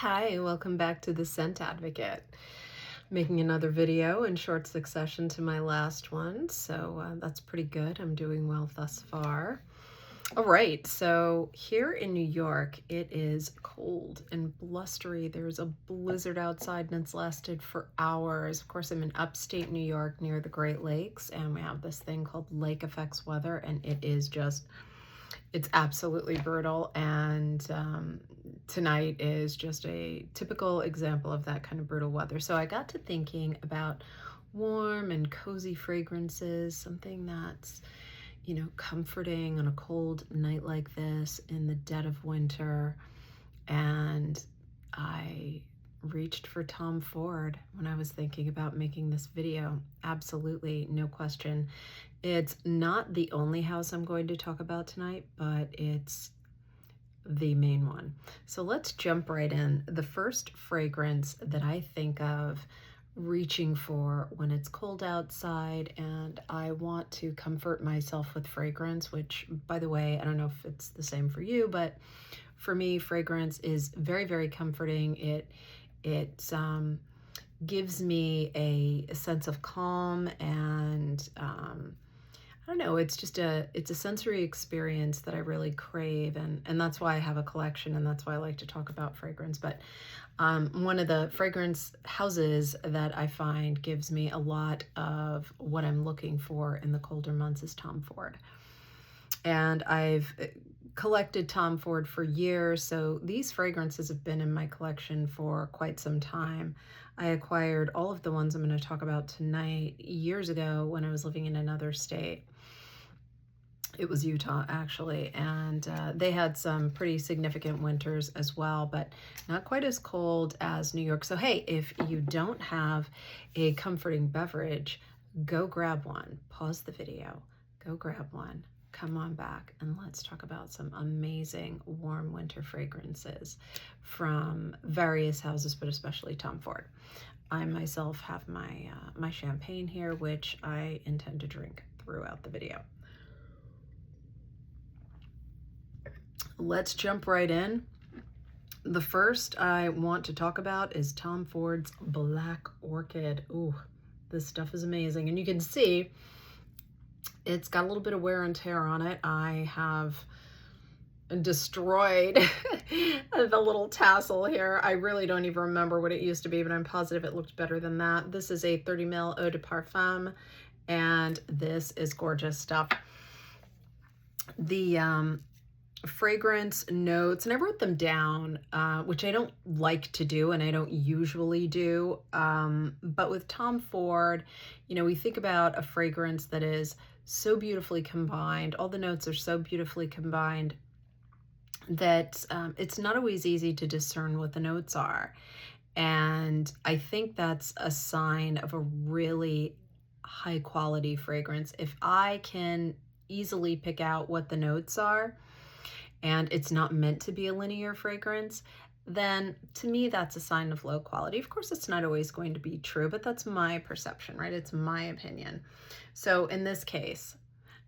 Hi, welcome back to the Scent Advocate. Making another video in short succession to my last one, so that's pretty good. I'm doing well thus far. All right, so here in New York, it is cold and blustery. There's a blizzard outside and it's lasted for hours. Of course, I'm in upstate New York near the Great Lakes, and we have this thing called lake effects weather, and it's absolutely brutal. And tonight is just a typical example of that kind of brutal weather. So I got to thinking about warm and cozy fragrances, something that's, comforting on a cold night like this in the dead of winter. And I reached for Tom Ford when I was thinking about making this video. Absolutely, no question. It's not the only house I'm going to talk about tonight, but it's the main one. So let's jump right in. The first fragrance that I think of reaching for when it's cold outside and I want to comfort myself with fragrance, which, by the way, I don't know if it's the same for you, but for me, fragrance is very, very comforting. It gives me a sense of calm, and I don't know, it's a sensory experience that I really crave, and that's why I have a collection, and that's why I like to talk about fragrance. But one of the fragrance houses that I find gives me a lot of what I'm looking for in the colder months is Tom Ford. And I've collected Tom Ford for years, so these fragrances have been in my collection for quite some time. I acquired all of the ones I'm going to talk about tonight years ago when I was living in another state. It was Utah, actually, and they had some pretty significant winters as well, but not quite as cold as New York. So hey, if you don't have a comforting beverage, go grab one. Pause the video, go grab one. Come on back and let's talk about some amazing warm winter fragrances from various houses, but especially Tom Ford. I myself have my champagne here, which I intend to drink throughout the video. Let's jump right in. The first I want to talk about is Tom Ford's Black Orchid. Ooh, this stuff is amazing. And you can see it's got a little bit of wear and tear on it. I have destroyed the little tassel here. I really don't even remember what it used to be, but I'm positive it looked better than that. This is a 30 ml eau de parfum, and this is gorgeous stuff. The fragrance notes, and I wrote them down, which I don't like to do and I don't usually do, but with Tom Ford, we think about a fragrance that is so beautifully combined. All the notes are so beautifully combined that it's not always easy to discern what the notes are. And I think that's a sign of a really high quality fragrance. If I can easily pick out what the notes are, and it's not meant to be a linear fragrance, then to me, that's a sign of low quality. Of course, it's not always going to be true, but that's my perception, right? It's my opinion. So in this case,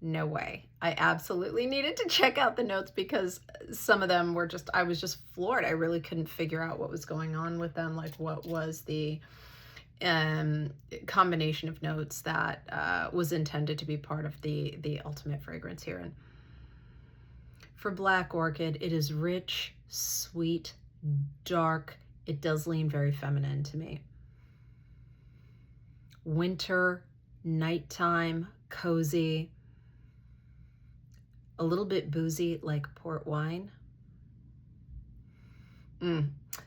no way. I absolutely needed to check out the notes because some of them were I was just floored. I really couldn't figure out what was going on with them. Like, what was the combination of notes that was intended to be part of the ultimate fragrance here. And for Black Orchid, it is rich, sweet, dark. It does lean very feminine to me. Winter, nighttime, cozy, a little bit boozy like port wine.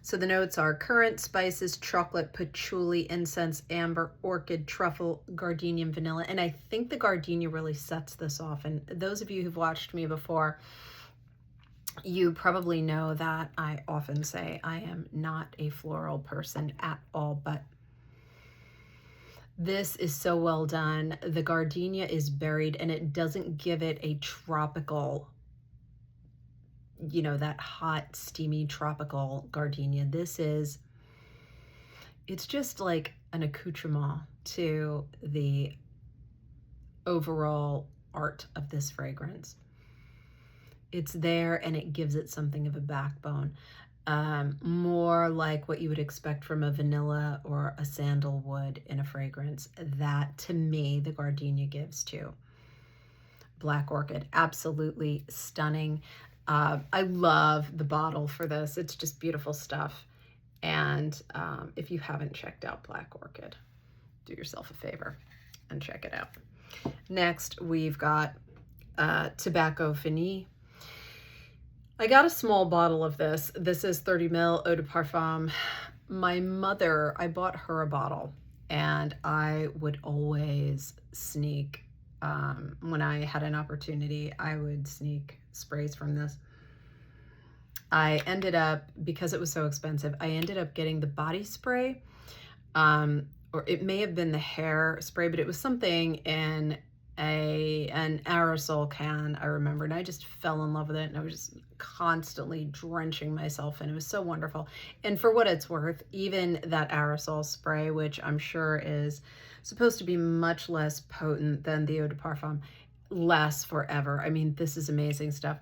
So the notes are currant, spices, chocolate, patchouli, incense, amber, orchid, truffle, gardenia, and vanilla. And I think the gardenia really sets this off. And those of you who've watched me before, you probably know that I often say I am not a floral person at all, but this is so well done. The gardenia is buried and it doesn't give it a tropical, that hot, steamy, tropical gardenia. It's just like an accoutrement to the overall art of this fragrance. It's there and it gives it something of a backbone. more like what you would expect from a vanilla or a sandalwood in a fragrance. That, to me, the gardenia gives too. Black Orchid, absolutely stunning. I love the bottle for this. It's just beautiful stuff. And if you haven't checked out Black Orchid, do yourself a favor and check it out. Next, we've got Tobacco Vanille. I got a small bottle of this. This is 30 ml Eau de Parfum. My mother, I bought her a bottle, and I would always sneak, when I had an opportunity, I would sneak sprays from this. I ended up, because it was so expensive, I ended up getting the body spray, or it may have been the hair spray, but it was something in an aerosol can, I remember, and I just fell in love with it, and I was just constantly drenching myself, and it was so wonderful. And for what it's worth, even that aerosol spray, which I'm sure is supposed to be much less potent than the Eau de Parfum, lasts forever. I mean, this is amazing stuff.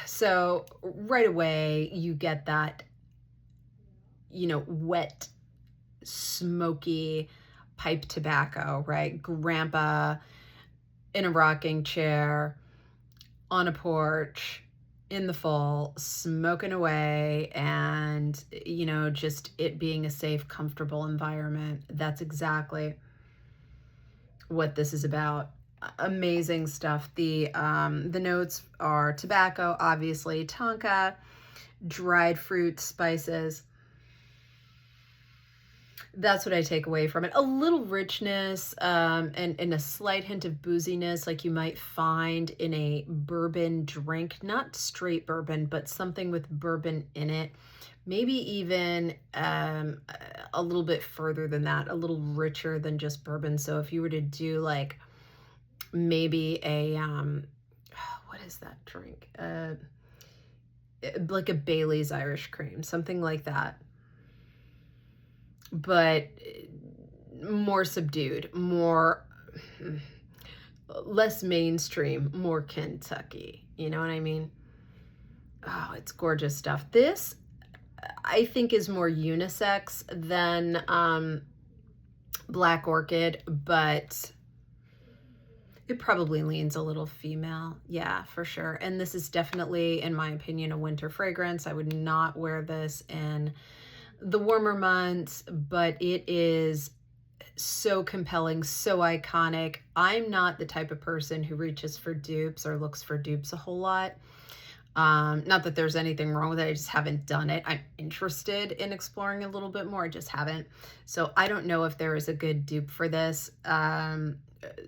So right away you get that, you know, wet, smoky pipe tobacco, right? Grandpa in a rocking chair on a porch in the fall, smoking away, and, you know, just it being a safe, comfortable environment. That's exactly what this is about. Amazing stuff. The notes are tobacco, obviously, tonka, dried fruit, spices. That's what I take away from it. A little richness, and a slight hint of booziness, like you might find in a bourbon drink. Not straight bourbon, but something with bourbon in it. Maybe even a little bit further than that, a little richer than just bourbon. So if you were to do like maybe a, what is that drink? Like a Bailey's Irish Cream, something like that. But more subdued, less mainstream, more Kentucky. You know what I mean? Oh, it's gorgeous stuff. This, I think, is more unisex than Black Orchid, but it probably leans a little female. Yeah, for sure. And this is definitely, in my opinion, a winter fragrance. I would not wear this in the warmer months, but it is so compelling, so iconic. I'm not the type of person who reaches for dupes or looks for dupes a whole lot. Not that there's anything wrong with it. I just haven't done it. I'm interested in exploring a little bit more. I just haven't. So I don't know if there is a good dupe for this.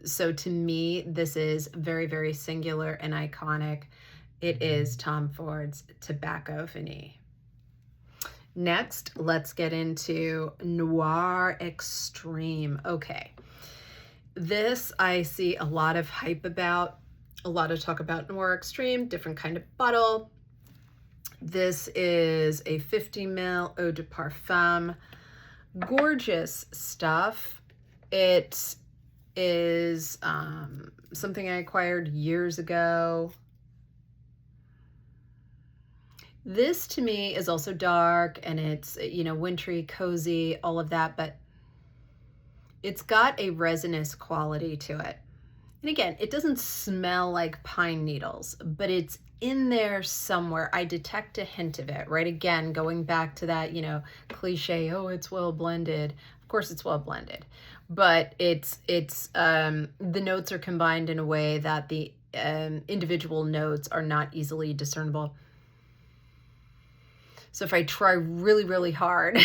So to me, this is very, very singular and iconic. It is Tom Ford's Tobacco Vanille. Next, let's get into Noir Extreme. Okay, this I see a lot of hype about, a lot of talk about Noir Extreme, different kind of bottle. This is a 50 ml Eau de Parfum. Gorgeous stuff. It is something I acquired years ago. This to me is also dark, and it's, you know, wintry, cozy, all of that, but it's got a resinous quality to it. And again, it doesn't smell like pine needles, but it's in there somewhere. I detect a hint of it, right? Again, going back to that, you know, cliche, oh, it's well blended. Of course it's well blended, but the notes are combined in a way that the individual notes are not easily discernible. So if I try really, really hard,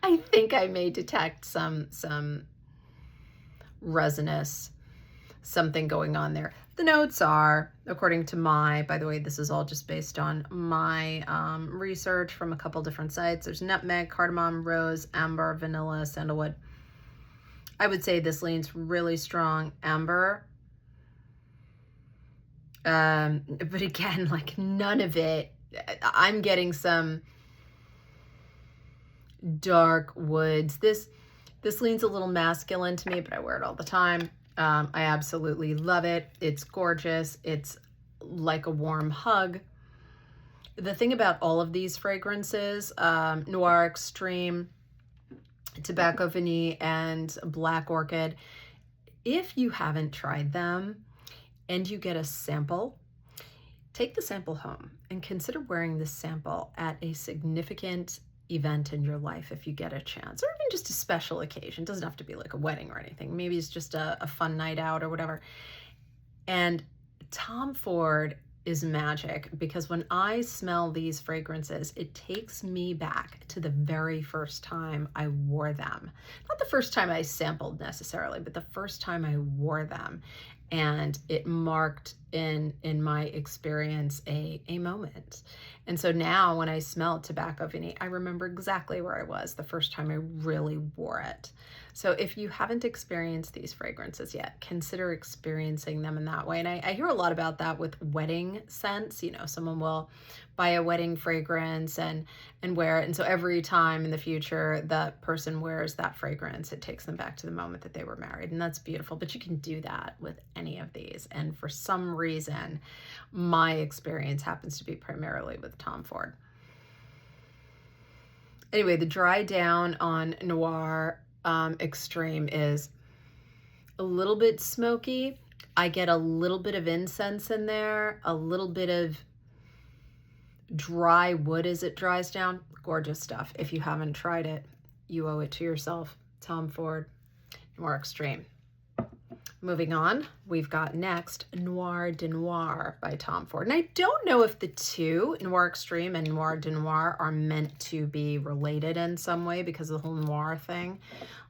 I think I may detect some resinous, something going on there. The notes are, according to by the way, this is all just based on my research from a couple different sites. There's nutmeg, cardamom, rose, amber, vanilla, sandalwood. I would say this leans really strong amber. But again, like none of it. I'm getting some dark woods. This leans a little masculine to me, but I wear it all the time. I absolutely love it. It's gorgeous. It's like a warm hug. The thing about all of these fragrances, Noir Extreme, Tobacco Vanille, and Black Orchid, if you haven't tried them and you get a sample, take the sample home and consider wearing this sample at a significant event in your life if you get a chance, or even just a special occasion. It doesn't have to be like a wedding or anything. Maybe it's just a fun night out or whatever. And Tom Ford is magic, because when I smell these fragrances, it takes me back to the very first time I wore them. Not the first time I sampled necessarily, but the first time I wore them. And it marked in my experience a moment. And so now when I smell Tobacco Vanille, I remember exactly where I was the first time I really wore it. So if you haven't experienced these fragrances yet, consider experiencing them in that way. And I hear a lot about that with wedding scents. You know, someone will buy a wedding fragrance and wear it. And so every time in the future that person wears that fragrance, it takes them back to the moment that they were married. And that's beautiful. But you can do that with any of these. And for some reason, my experience happens to be primarily with Tom Ford. Anyway, the dry down on Noir Extreme is a little bit smoky. I get a little bit of incense in there, a little bit of dry wood as it dries down. Gorgeous stuff. If you haven't tried it, you owe it to yourself. Tom Ford, Noir Extreme. Moving on, we've got next Noir de Noir by Tom Ford. And I don't know if the two, Noir Extreme and Noir de Noir, are meant to be related in some way because of the whole noir thing.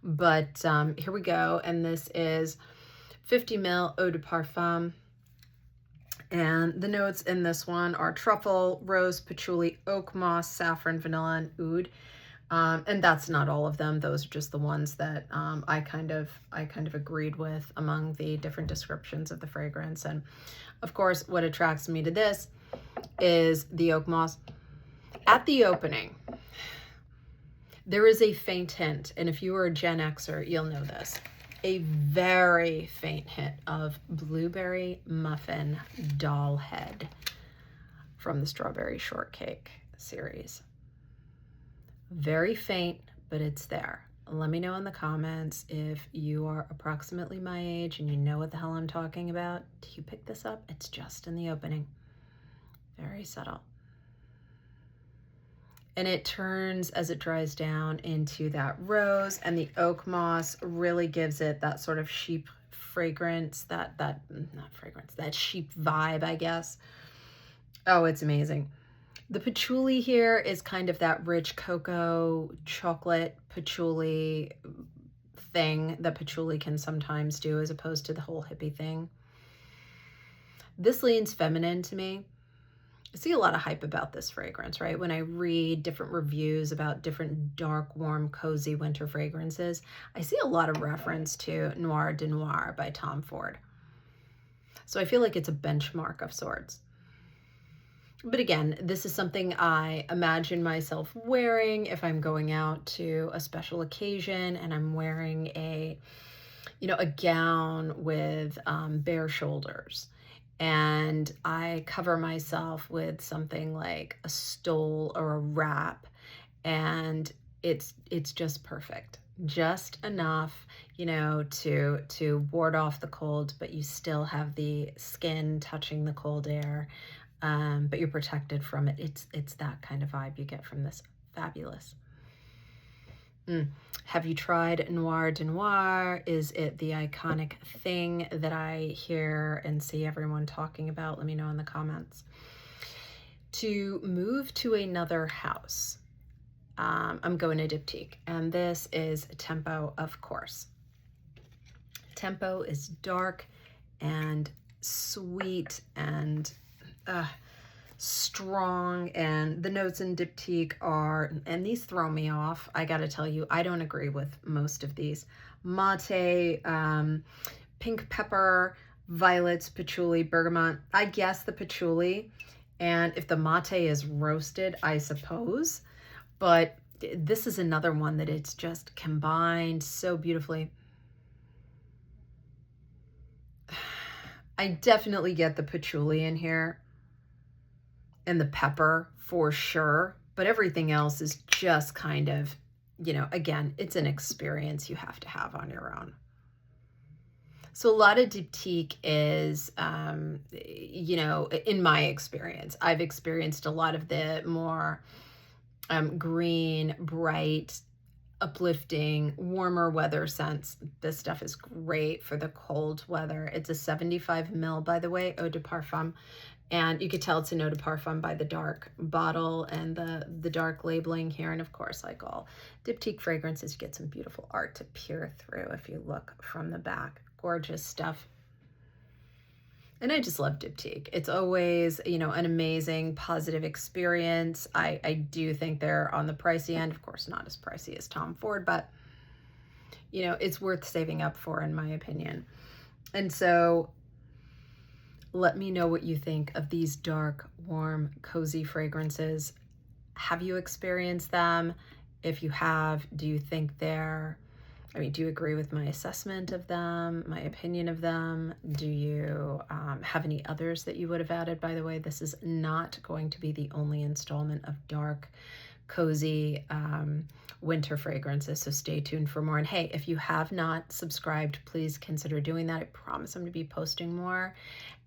But here we go. And this is 50 ml Eau de Parfum. And the notes in this one are truffle, rose, patchouli, oak moss, saffron, vanilla, and oud. And that's not all of them. Those are just the ones that I kind of agreed with among the different descriptions of the fragrance. And of course, what attracts me to this is the oak moss. At the opening, there is a faint hint, and if you are a Gen Xer, you'll know this. A very faint hint of blueberry muffin doll head from the Strawberry Shortcake series. Very faint, but it's there. Let me know in the comments if you are approximately my age and you know what the hell I'm talking about. Do you pick this up? It's just in the opening. Very subtle. And it turns as it dries down into that rose, and the oak moss really gives it that sort of sheep fragrance, that sheep vibe, I guess. Oh, it's amazing. The patchouli here is kind of that rich cocoa chocolate patchouli thing that patchouli can sometimes do, as opposed to the whole hippie thing. This leans feminine to me. I see a lot of hype about this fragrance, right? When I read different reviews about different dark, warm, cozy winter fragrances, I see a lot of reference to Noir de Noir by Tom Ford. So I feel like it's a benchmark of sorts. But again, this is something I imagine myself wearing if I'm going out to a special occasion and I'm wearing a gown with bare shoulders. And I cover myself with something like a stole or a wrap, and it's just perfect. Just enough, to ward off the cold, but you still have the skin touching the cold air, but you're protected from it. It's that kind of vibe you get from this. Fabulous. Have you tried Noir de Noir? Is it the iconic thing that I hear and see everyone talking about? Let me know in the comments. To move to another house, I'm going to Diptyque, and this is Tempo, of course. Tempo is dark and sweet and strong, and the notes in Diptyque are, and these throw me off, I gotta tell you, I don't agree with most of these. Mate, pink pepper, violets, patchouli, bergamot. I guess the patchouli, and if the mate is roasted, I suppose, but this is another one that it's just combined so beautifully. I definitely get the patchouli in here, and the pepper for sure, but everything else is just kind of, you know, again, it's an experience you have to have on your own. So a lot of Diptyque is, you know, in my experience, I've experienced a lot of the more green, bright, uplifting, warmer weather scents. This stuff is great for the cold weather. It's a 75 ml, by the way, eau de parfum. And you could tell it's an eau de parfum by the dark bottle and the dark labeling here. And of course, like all Diptyque fragrances, you get some beautiful art to peer through if you look from the back. Gorgeous stuff. And I just love Diptyque. It's always, you know, an amazing, positive experience. I do think they're on the pricey end. Of course, not as pricey as Tom Ford, but, you know, it's worth saving up for, in my opinion. And so let me know what you think of these dark, warm, cozy fragrances. Have you experienced them? If you have, do you think they're, I mean, do you agree with my assessment of them, my opinion of them? Do you have any others that you would have added? By the way, this is not going to be the only installment of dark, cozy winter fragrances, so stay tuned for more. And hey, if you have not subscribed, please consider doing that. I promise I'm going to be posting more.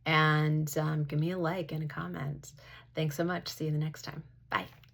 And give me a like and a comment. Thanks so much. See you the next time. Bye.